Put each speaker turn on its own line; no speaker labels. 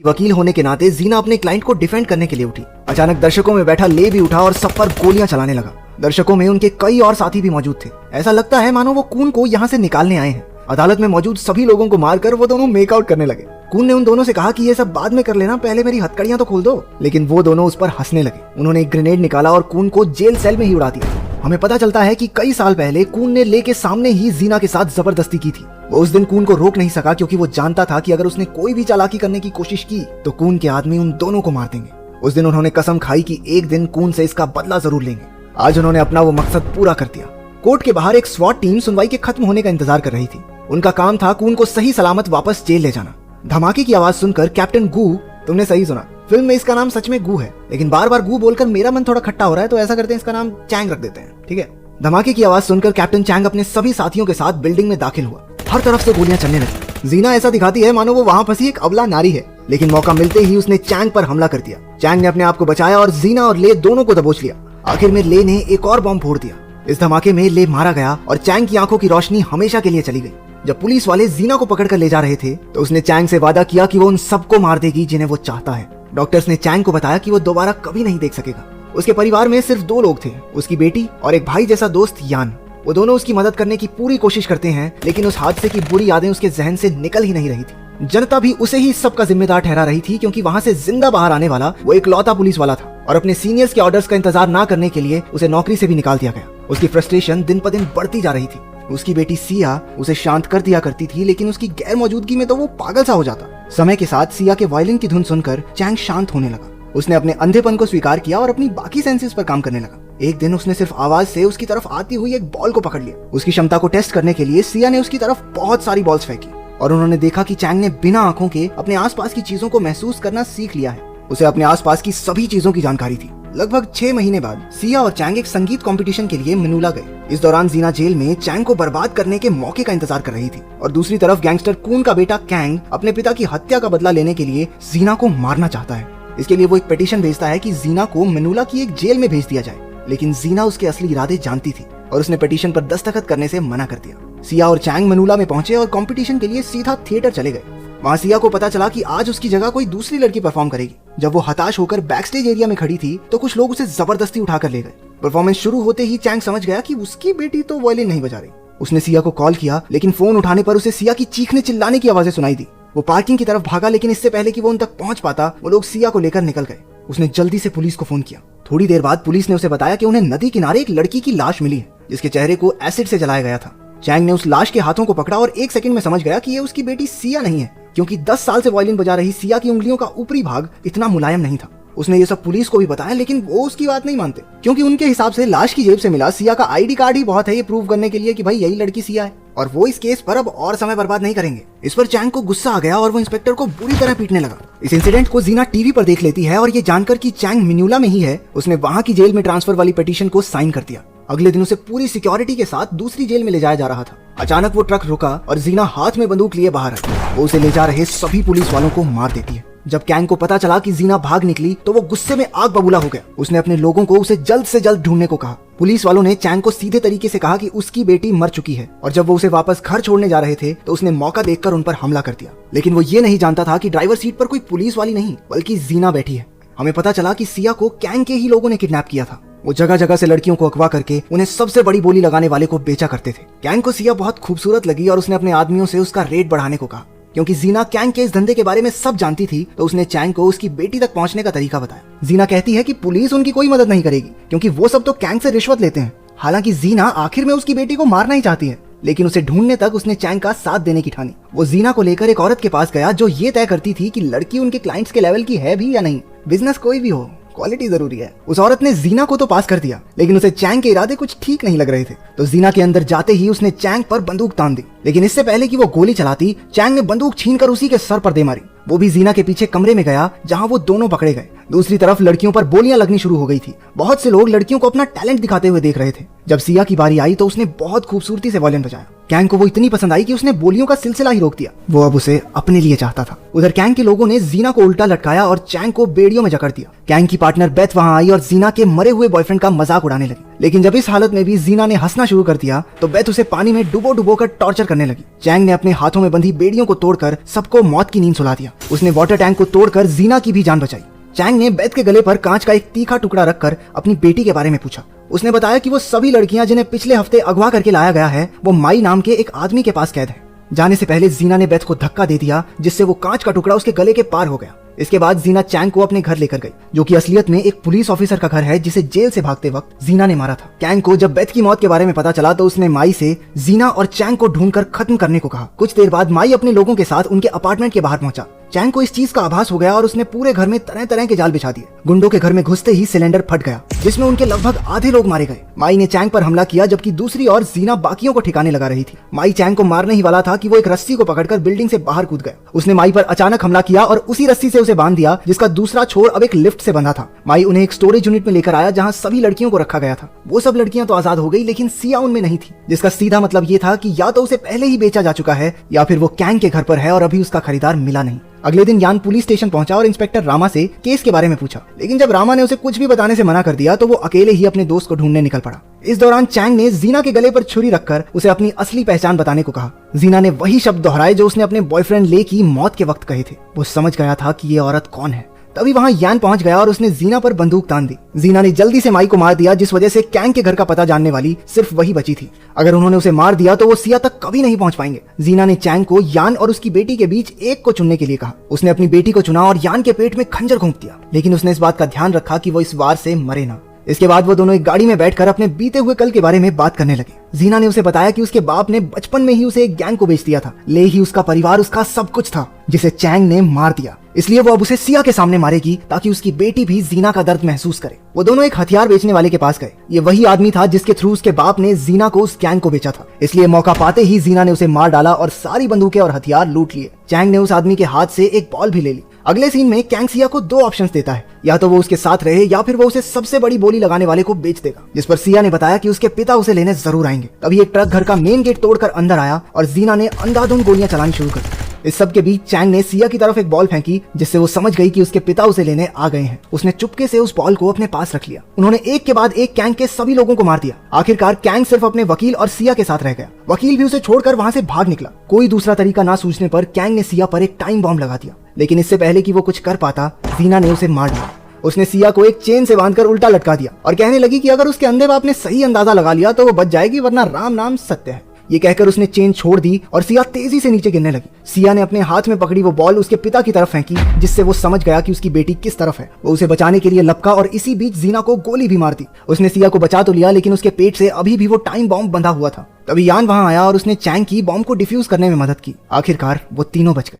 वकील होने के नाते जीना अपने क्लाइंट को डिफेंड करने के लिए उठी। अचानक दर्शकों में बैठा ले भी उठा और सब पर गोलियां चलाने लगा। दर्शकों में उनके कई और साथी भी मौजूद थे। ऐसा लगता है मानो वो कून को यहाँ से निकालने आए हैं। अदालत में मौजूद सभी लोगों को मारकर वो दोनों मेकआउट करने लगे। कून ने उन दोनों से कहा कि ये सब बाद में कर लेना, पहले मेरी हथकड़ियां तो खोल दो। लेकिन वो दोनों उस पर हंसने लगे। उन्होंने एक ग्रेनेड निकाला और कून को जेल सेल में ही उड़ा दिया। हमें पता चलता है कि कई साल पहले कून ने ले के सामने ही जीना के साथ जबरदस्ती की थी। वो उस दिन कून को रोक नहीं सका क्योंकि वो जानता था कि अगर उसने कोई भी चालाकी करने की कोशिश की तो कून के आदमी उन दोनों को मार देंगे। उस दिन उन्होंने कसम खाई कि एक दिन कून से इसका बदला जरूर लेंगे। आज उन्होंने अपना वो मकसद पूरा कर दिया। कोर्ट के बाहर एक स्वॉट टीम सुनवाई के खत्म होने का इंतजार कर रही थी। उनका काम था कून को सही सलामत वापस जेल ले जाना। धमाके की आवाज सुनकर कैप्टन गू, तुमने सही सुना, फिल्म में इसका नाम सच में गू है, लेकिन बार बार गू बोलकर मेरा मन थोड़ा खट्टा हो रहा है, तो ऐसा करते हैं इसका नाम चैंग रख देते हैं, ठीक है। धमाके की आवाज सुनकर कैप्टन चैंग अपने सभी साथियों के साथ बिल्डिंग में दाखिल हुआ। हर तरफ से गोलियां चलने लगी। जीना ऐसा दिखाती है मानो वो वहां फंसी एक अबला नारी है, लेकिन मौका मिलते ही उसने चैंग पर हमला कर दिया। चैंग ने अपने आप को बचाया और जीना और ले दोनों को दबोच लिया। आखिर में ले ने एक और बॉम्ब फोड़ दिया। इस धमाके में ले मारा गया और चैंग की आंखों की रोशनी हमेशा के लिए चली गई। जब पुलिस वाले जीना को पकड़कर ले जा रहे थे तो उसने चैंग से वादा किया कि वो उन सबको मार देगी जिन्हें वो चाहता है। डॉक्टर्स ने चैंग को बताया कि वो दोबारा कभी नहीं देख सकेगा। उसके परिवार में सिर्फ 2 लोग थे, उसकी बेटी और एक भाई जैसा दोस्त यान। वो दोनों उसकी मदद करने की पूरी कोशिश करते हैं, लेकिन उस हादसे की बुरी यादें उसके जहन से निकल ही नहीं रही थी। जनता भी उसे ही सब का जिम्मेदार ठहरा रही थी क्योंकि वहां से जिंदा बाहर आने वाला वो इकलौता पुलिस वाला था और अपने सीनियर्स के ऑर्डर्स का इंतजार ना करने के लिए उसे नौकरी से भी निकाल दिया गया। उसकी फ्रस्ट्रेशन दिन पर दिन बढ़ती जा रही थी। उसकी बेटी सिया उसे शांत कर दिया करती थी, लेकिन उसकी गैर मौजूदगी में तो वो पागल सा हो जाता। समय के साथ सिया के वायलिन की धुन सुनकर चैंग शांत होने लगा। उसने अपने अंधेपन को स्वीकार किया और अपनी बाकी सेंसेस पर काम करने लगा। एक दिन उसने सिर्फ आवाज से उसकी तरफ आती हुई एक बॉल को पकड़ लिया। उसकी क्षमता को टेस्ट करने के लिए सिया ने उसकी तरफ बहुत सारी बॉल्स फेंकी और उन्होंने देखा कि चैंग ने बिना आंखों के अपने आसपास की चीजों को महसूस करना सीख लिया है। उसे अपने आसपास की सभी चीजों की जानकारी थी। लगभग 6 महीने बाद सिया और चैंग एक संगीत कंपटीशन के लिए मिनूला गए। इस दौरान जीना जेल में चैंग को बर्बाद करने के मौके का इंतजार कर रही थी और दूसरी तरफ गैंगस्टर कून का बेटा कैंग अपने पिता की हत्या का बदला लेने के लिए जीना को मारना चाहता है। इसके लिए वो एक पिटीशन भेजता है कि जीना को मिनूला की एक जेल में भेज दिया जाए, लेकिन जीना उसके असली इरादे जानती थी और उसने पिटीशन पर दस्तखत करने से मना कर दिया। सिया और चैंग मिनूला में पहुंचे और कंपटीशन के लिए सीधा थिएटर चले गए। वहां सिया को पता चला कि आज उसकी जगह कोई दूसरी लड़की परफॉर्म करेगी। जब वो हताश होकर बैक स्टेज एरिया में खड़ी थी तो कुछ लोग उसे जबरदस्ती उठाकर ले गए। परफॉर्मेंस शुरू होते ही चैंग समझ गया कि उसकी बेटी तो वायलिन नहीं बजा रही। उसने सिया को कॉल किया, लेकिन फोन उठाने पर उसे सिया की चीखने चिल्लाने की आवाजें सुनाई दी। वो पार्किंग की तरफ भागा, लेकिन इससे पहले कि वो उन तक पहुंच पाता वो लोग सिया को लेकर निकल गए। उसने जल्दी से पुलिस को फोन किया। थोड़ी देर बाद पुलिस ने उसे बताया कि उन्हें नदी किनारे एक लड़की की लाश मिली है जिसके चेहरे को एसिड से जलाया गया था। चैंग ने उस लाश के हाथों को पकड़ा और 1 सेकंड में समझ गया कि ये उसकी बेटी सिया नहीं है, क्योंकि 10 साल से वायलिन बजा रही सिया की उंगलियों का ऊपरी भाग इतना मुलायम नहीं था। उसने ये सब पुलिस को भी बताया, लेकिन वो उसकी बात नहीं मानते, क्योंकि उनके हिसाब से लाश की जेब से मिला सिया का आईडी कार्ड ही बहुत है ये प्रूव करने के लिए कि भाई यही लड़की सिया है, और वो इस केस पर अब और समय बर्बाद नहीं करेंगे। इस पर चैंग को गुस्सा आ गया और वो इंस्पेक्टर को बुरी तरह पीटने लगा। इस इंसिडेंट को जीना टीवी पर देख लेती है और ये जानकर कि चैंग मिन्यूला में ही है, उसने वहां की जेल में ट्रांसफर वाली पिटीशन को साइन कर दिया। अगले दिन उसे पूरी सिक्योरिटी के साथ दूसरी जेल में ले जाया जा रहा था। अचानक वो ट्रक रुका और जीना हाथ में बंदूक लिए बाहर आई। वो उसे ले जा रहे सभी पुलिस वालों को मार देती है। जब कैंग को पता चला कि जीना भाग निकली तो वो गुस्से में आग बबूला हो गया। उसने अपने लोगों को उसे जल्द से जल्द ढूंढने को कहा। पुलिस वालों ने चैंग को सीधे तरीके से कहा कि उसकी बेटी मर चुकी है, और जब वो उसे वापस घर छोड़ने जा रहे थे तो उसने मौका देखकर उन पर हमला कर दिया। लेकिन वो ये नहीं जानता था कि ड्राइवर सीट पर कोई पुलिस वाली नहीं बल्कि जीना बैठी है। हमें पता चला कि सिया को कैंग के ही लोगों ने किडनैप किया था। वो जगह जगह से लड़कियों को अगवा करके उन्हें सबसे बड़ी बोली लगाने वाले को बेचा करते थे। कैंग को सिया बहुत खूबसूरत लगी और उसने अपने आदमियों से उसका रेट बढ़ाने को कहा। क्योंकि जीना कैंग के इस धंधे के बारे में सब जानती थी तो उसने चैंग को उसकी बेटी तक पहुंचने का तरीका बताया। जीना कहती है कि पुलिस उनकी कोई मदद नहीं करेगी क्योंकि वो सब तो कैंग से रिश्वत लेते हैं। हालांकि जीना आखिर में उसकी बेटी को मारना ही चाहती है, लेकिन उसे ढूंढने तक उसने चैंग का साथ देने की ठानी। वो जीना को लेकर एक औरत के पास गया जो ये तय करती थी कि लड़की उनके क्लाइंट्स के लेवल की है भी या नहीं। बिजनेस कोई भी हो, क्वालिटी जरूरी है। उस औरत ने जीना को तो पास कर दिया, लेकिन उसे चैंग के इरादे कुछ ठीक नहीं लग रहे थे। तो जीना के अंदर जाते ही उसने चैंग पर बंदूक तान दी, लेकिन इससे पहले कि वो गोली चलाती चैंग ने बंदूक छीनकर उसी के सर पर दे मारी। वो भी जीना के पीछे कमरे में गया जहां वो दोनों पकड़े गए। दूसरी तरफ लड़कियों पर बोलियां लगनी शुरू हो गई थी। बहुत से लोग लड़कियों को अपना टैलेंट दिखाते हुए देख रहे थे। जब सिया की बारी आई तो उसने बहुत खूबसूरती से वायलिन बजाया। कैंग को वो इतनी पसंद आई कि उसने बोलियों का सिलसिला ही रोक दिया। वो अब उसे अपने लिए चाहता था। उधर कैंग के लोगों ने जीना को उल्टा लटकाया और चैंग को बेड़ियों में जकड़ दिया। कैंग की पार्टनर बेथ वहां आई और जीना के मरे हुए बॉयफ्रेंड का मजाक उड़ाने लगी। लेकिन जब इस हालत में भी जीना ने हंसना शुरू कर दिया तो बेथ उसे पानी में डुबो डुबो कर टॉर्चर करने लगी। चैंग ने अपने हाथों में बंधी बेड़ियों को तोड़कर सबको मौत की नींद सुला दिया। उसने वाटर टैंक को तोड़कर जीना की भी जान बचाई। चैंग ने बेथ के गले पर कांच का एक तीखा टुकड़ा रखकर अपनी बेटी के बारे में पूछा। उसने बताया कि वो सभी लड़कियां जिन्हें पिछले हफ्ते अगवा करके लाया गया है वो माई नाम के एक आदमी के पास कैद है। जाने से पहले जीना ने बेथ को धक्का दे दिया जिससे वो कांच का टुकड़ा उसके गले के पार हो गया। इसके बाद जीना चैंग को अपने घर लेकर गई, जो कि असलियत में एक पुलिस ऑफिसर का घर है जिसे जेल से भागते वक्त जीना ने मारा था। कैंग को जब बेथ की मौत के बारे में पता चला तो उसने माई से जीना और चैंग को ढूंढकर खत्म करने को कहा। कुछ देर बाद माई अपने लोगों के साथ उनके अपार्टमेंट के बाहर पहुंचा। चैंग को इस चीज का आभास हो गया और उसने पूरे घर में तरह तरह के जाल बिछा दिए। गुंडों के घर में घुसते ही सिलेंडर फट गया जिसमें उनके लगभग आधे लोग मारे गए। माई ने चैंग पर हमला किया जबकि दूसरी ओर जीना बाकियों को ठिकाने लगा रही थी। माई चैंग को मारने ही वाला था कि वो एक रस्सी को पकड़कर बिल्डिंग से बाहर कूद गया। उसने माई पर अचानक हमला किया और उसी रस्सी से उसे बांध दिया जिसका दूसरा छोर अब एक लिफ्ट से बंधा था। माई उन्हें एक स्टोरेज यूनिट में लेकर आया जहां सभी लड़कियों को रखा गया था। वो सब लड़कियां तो आजाद हो गई लेकिन सिया उनमें नहीं थी, जिसका सीधा मतलब ये था कि या तो उसे पहले ही बेचा जा चुका है या फिर वो कैंग के घर पर है और अभी उसका खरीदार मिला नहीं। अगले दिन यान पुलिस स्टेशन पहुंचा और इंस्पेक्टर रामा से केस के बारे में पूछा, लेकिन जब रामा ने उसे कुछ भी बताने से मना कर दिया तो वो अकेले ही अपने दोस्त को ढूंढने निकल पड़ा। इस दौरान चैंग ने जीना के गले पर छुरी रखकर उसे अपनी असली पहचान बताने को कहा। जीना ने वही शब्द दोहराए जो उसने अपने बॉयफ्रेंड ले की मौत के वक्त कहे थे। वो समझ गया था कि ये औरत कौन है। तभी वहां यान पहुंच गया और उसने जीना पर बंदूक तान दी। जीना ने जल्दी से माई को मार दिया जिस वजह से कैंग के घर का पता जानने वाली सिर्फ वही बची थी। अगर उन्होंने उसे मार दिया तो वो सिया तक कभी नहीं पहुंच पाएंगे। जीना ने चैंग को यान और उसकी बेटी के बीच एक को चुनने के लिए कहा। उसने अपनी बेटी को चुना और यान के पेट में खंजर घोंप दिया, लेकिन उसने इस बात का ध्यान रखा कि वो इस वार से मरे ना। इसके बाद वो दोनों एक गाड़ी में बैठकर अपने बीते हुए कल के बारे में बात करने लगे। जीना ने उसे बताया कि उसके बाप ने बचपन में ही उसे एक गैंग को बेच दिया था, ले ही उसका परिवार उसका सब कुछ था जिसे चैंग ने मार दिया। इसलिए वो अब उसे सिया के सामने मारेगी ताकि उसकी बेटी भी जीना का दर्द महसूस करे। वो दोनों एक हथियार बेचने वाले के पास गए। ये वही आदमी था जिसके थ्रू उसके बाप ने जीना को उस गैंग को बेचा था। इसलिए मौका पाते ही जीना ने उसे मार डाला और सारी बंदूकें और हथियार लूट लिए। चैंग ने उस आदमी के हाथ से एक बॉल भी ले ली। अगले सीन में कैंग सिया को दो ऑप्शंस देता है, या तो वो उसके साथ रहे या फिर वो उसे सबसे बड़ी बोली लगाने वाले को बेच देगा, जिस पर सिया ने बताया कि उसके पिता उसे लेने जरूर आएंगे। तभी एक ट्रक घर का मेन गेट तोड़कर अंदर आया और जीना ने अंधाधुंध गोलियां चलानी शुरू कर दी। इस सब के बीच चैंग ने सिया की तरफ एक बॉल फेंकी जिससे वो समझ गई कि उसके पिता उसे लेने आ गए हैं। उसने चुपके से उस बॉल को अपने पास रख लिया। उन्होंने एक के बाद एक कैंग के सभी लोगों को मार दिया। आखिरकार कैंग सिर्फ अपने वकील और सिया के साथ रह गया। वकील भी उसे छोड़कर वहां से भाग निकला। कोई दूसरा तरीका ना सूझने पर कैंग ने सिया पर एक टाइम बॉम्ब लगा दिया, लेकिन इससे पहले कि वो कुछ कर पाता जीना ने उसे मार दिया। उसने सिया को एक चेन से बांधकर उल्टा लटका दिया और कहने लगी कि अगर उसके अंधे बाप ने सही अंदाजा लगा लिया तो वो बच जाएगी, वरना राम नाम सत्य है। ये कहकर उसने चेन छोड़ दी और सिया तेजी से नीचे गिरने लगी। सिया ने अपने हाथ में पकड़ी वो बॉल उसके पिता की तरफ फेंकी जिससे वो समझ गया कि उसकी बेटी किस तरफ है। वो उसे बचाने के लिए लपका और इसी बीच जीना को गोली भी मार दी। उसने सिया को बचा तो लिया लेकिन उसके पेट से अभी भी वो टाइम बॉम्ब बंधा हुआ था। तभी यान वहां आया और उसने चैंग की बॉम्ब को डिफ्यूज करने में मदद की। आखिरकार वो तीनों बच गए।